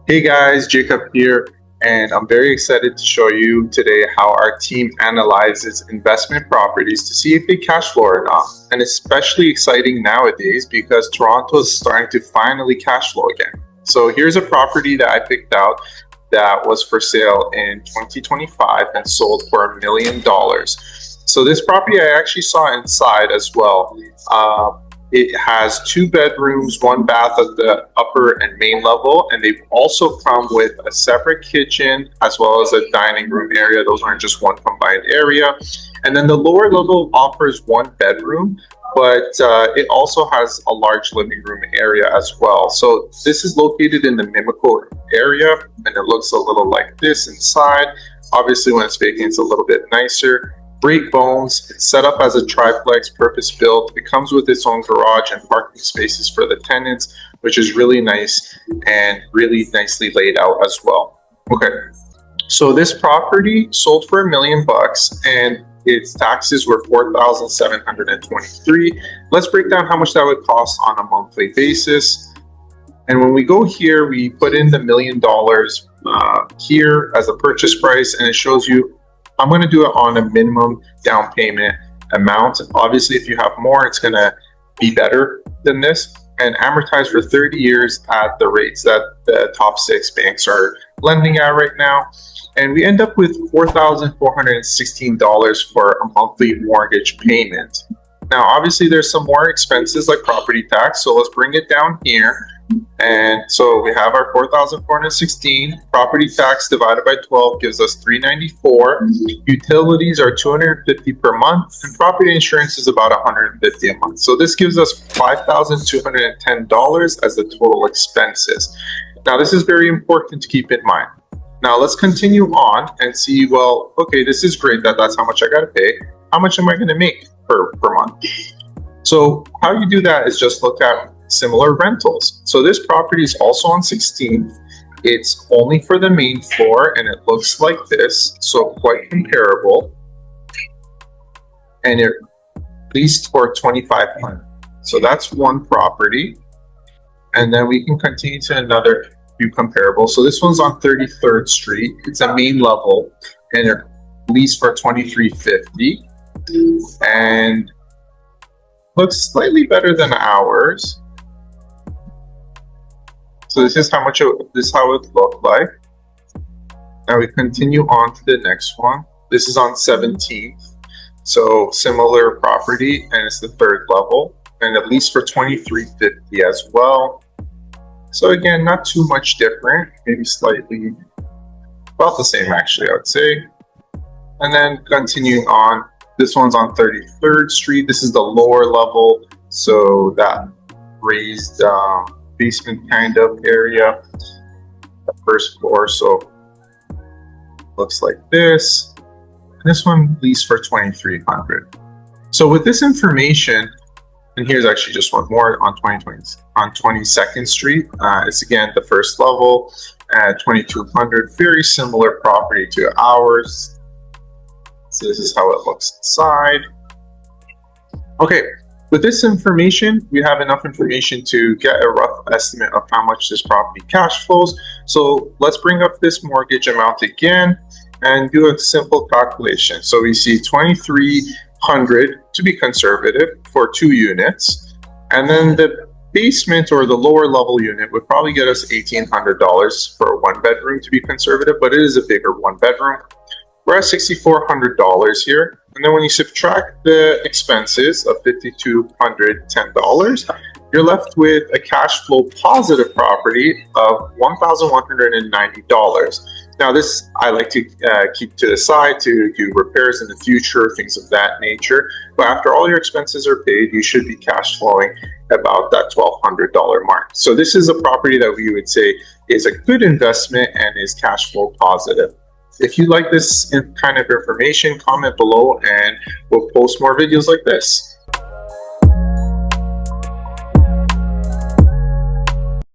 Hey guys, Jacob here, and I'm very excited to show you today how our team analyzes investment properties to see if they cash flow or not. And especially exciting nowadays because Toronto is starting to finally cash flow again. So here's a property that I picked out that was for sale in 2025 and sold for $1 million. So this property I actually saw inside as well. It has 2 bedrooms, 1 bath at the upper and main level, and they've also come with a separate kitchen as well as a dining room area. Those aren't just one combined area. And then the lower level offers 1 bedroom, but it also has a large living room area as well. So this is located in the Mimico area, and it looks a little like this inside. Obviously, when it's vacant, it's a little bit nicer. Great bones. It's set up as a triplex, purpose built. It comes with its own garage and parking spaces for the tenants, which is really nice and really nicely laid out as well. Okay, so this property sold for $1 million and its taxes were $4,723. Let's break down how much that would cost on a monthly basis. And when we go here, we put in the $1 million here as a purchase price, and it shows you I'm going to do it on a minimum down payment amount. Obviously, if you have more, it's going to be better than this, and amortize for 30 years at the rates that the top 6 banks are lending at right now. And we end up with $4,416 for a monthly mortgage payment. Now, obviously, there's some more expenses like property tax, so let's bring it down here. And so we have our $4,416. Property tax divided by 12 gives us $394. Utilities are $250 per month, and property insurance is about $150 a month. So this gives us $5,210 as the total expenses. Now, this is very important to keep in mind. Now, let's continue on and see, well, okay, this is great that's how much I got to pay. How much am I going to make per month? So how you do that is just look at similar rentals. So this property is also on 16th. It's only for the main floor and it looks like this, so quite comparable. And it leased for $2,500. So that's one property. And then we can continue to another few comparable. So this one's on 33rd Street. It's a main level and it leased for $2,350 and looks slightly better than ours. So this is how it looked like. Now we continue on to the next one. This is on 17th. So similar property, and it's the 3rd level, and at least for $2,350 as well. So again, not too much different, maybe slightly about the same actually, I would say. And then continuing on, this one's on 33rd Street. This is the lower level, so that raised basement kind of area, the 1st floor, so looks like this. And this one leased for $2,300. So with this information, and here's actually just one more on 22nd Street. It's again the 1st level at $2,200. Very similar property to ours. So this is how it looks inside. Okay. With this information, we have enough information to get a rough estimate of how much this property cash flows. So let's bring up this mortgage amount again and do a simple calculation. So we see $2,300 to be conservative for 2 units. And then the basement or the lower level unit would probably get us $1,800 for a 1 bedroom to be conservative, but it is a bigger 1 bedroom. We're at $6,400 here. And then when you subtract the expenses of $5,210, you're left with a cash flow positive property of $1,190. Now this, I like to keep to the side to do repairs in the future, things of that nature. But after all your expenses are paid, you should be cash flowing about that $1,200 mark. So this is a property that we would say is a good investment and is cash flow positive. If you like this kind of information, comment below and we'll post more videos like this.